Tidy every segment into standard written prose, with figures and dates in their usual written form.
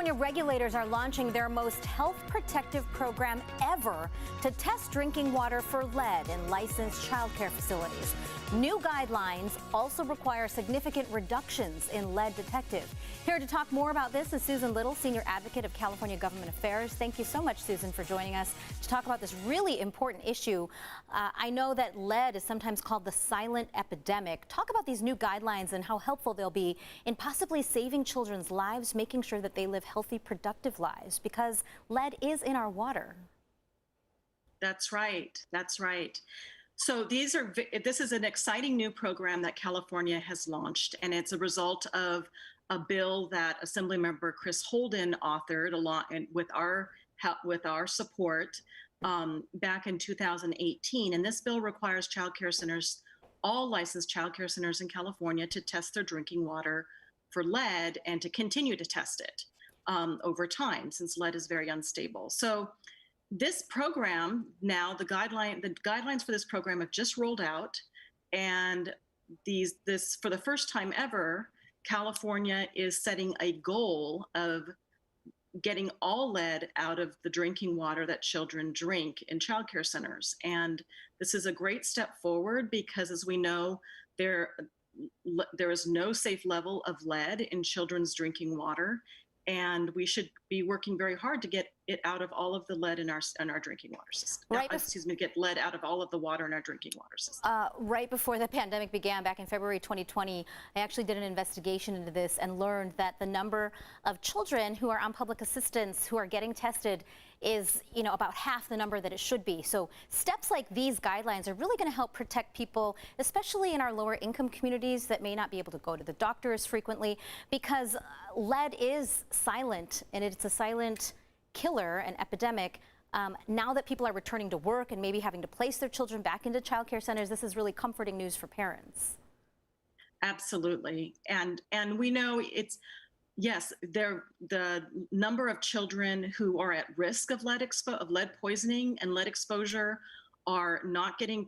California regulators are launching their most health protective program ever to test drinking water for lead in licensed childcare facilities. New guidelines also require significant reductions in lead detected. Here to talk more about this is Susan Little, Senior Advocate of California Government Affairs. Thank you so much, Susan, for joining us to talk about this really important issue. I know that lead is sometimes called the silent epidemic. Talk about these new guidelines and how helpful they'll be in possibly saving children's lives, making sure that they live healthy, productive lives, because lead is in our water. That's right. That's right. So this is an exciting new program that California has launched, and it's a result of a bill that Assemblymember Chris Holden authored along with our help, with our support back in 2018. And this bill requires childcare centers, all licensed childcare centers in California, to test their drinking water for lead and to continue to test it over time, since lead is very unstable. So this program now, the guidelines for this program have just rolled out, and this for the first time ever, California is setting a goal of getting all lead out of the drinking water that children drink in childcare centers. And this is a great step forward because, as we know, there is no safe level of lead in children's drinking water. And we should be working very hard to get it out of all of the lead in our drinking water system. Right. Get lead out of all of the water in our drinking water system. Right before the pandemic began, back in February 2020, I actually did an investigation into this and learned that the number of children who are on public assistance who are getting tested is, about half the number that it should be. So steps like these guidelines are really going to help protect people, especially in our lower income communities that may not be able to go to the doctor as frequently, because lead is silent, and it's a silent killer, an epidemic. Now that people are returning to work and maybe having to place their children back into childcare centers, this is really comforting news for parents. Absolutely. And we know yes, the number of children who are at risk of lead poisoning and lead exposure are not getting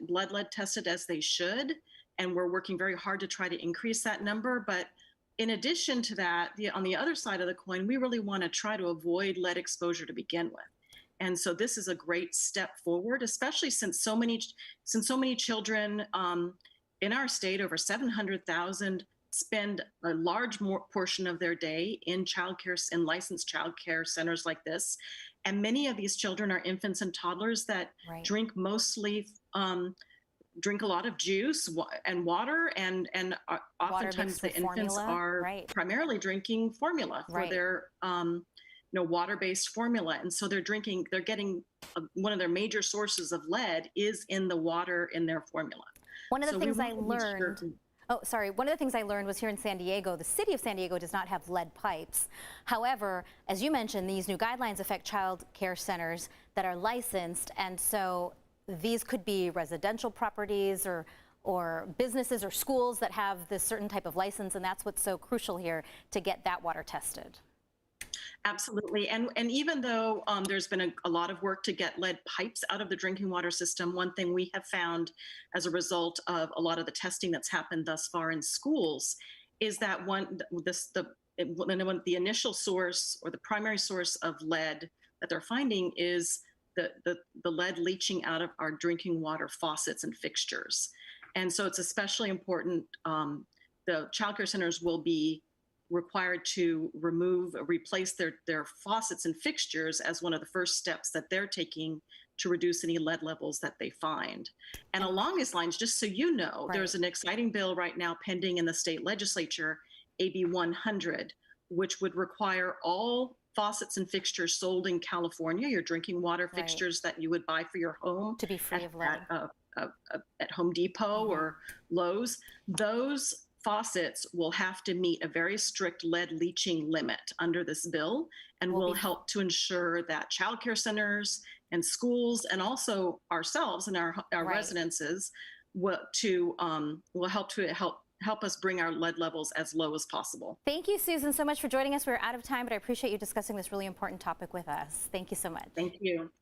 lead tested as they should. And we're working very hard to try to increase that number. But in addition to that, on the other side of the coin, we really want to try to avoid lead exposure to begin with. And so this is a great step forward, especially since so many children in our state, over 700,000, spend a large portion of their day in licensed childcare centers like this. And many of these children are infants and toddlers that drink a lot of juice and water, and oftentimes the infants are primarily drinking formula for their water-based formula. And so they're getting one of their major sources of lead is in the water in their formula. One of the things I learned one of the things I learned was here in San Diego, the city of San Diego does not have lead pipes. However, as you mentioned, these new guidelines affect child care centers that are licensed, and so these could be residential properties or businesses or schools that have this certain type of license, and that's what's so crucial here, to get that water tested. Absolutely. And even though there's been a lot of work to get lead pipes out of the drinking water system, one thing we have found as a result of a lot of the testing that's happened thus far in schools is that the initial source or the primary source of lead that they're finding is the lead leaching out of our drinking water faucets and fixtures. And so it's especially important. The childcare centers will be required to replace their faucets and fixtures as one of the first steps that they're taking to reduce any lead levels that they find. And along these lines, just so you know, there's an exciting bill right now pending in the state legislature, AB 100, which would require all faucets and fixtures sold in California, your drinking water fixtures that you would buy for your home, to be free of lead at Home Depot or Lowe's, those faucets will have to meet a very strict lead leaching limit under this bill, and will help to ensure that childcare centers and schools, and also ourselves and our residences, will help us bring our lead levels as low as possible. Thank you, Susan, so much for joining us. We're out of time, but I appreciate you discussing this really important topic with us. Thank you so much. Thank you.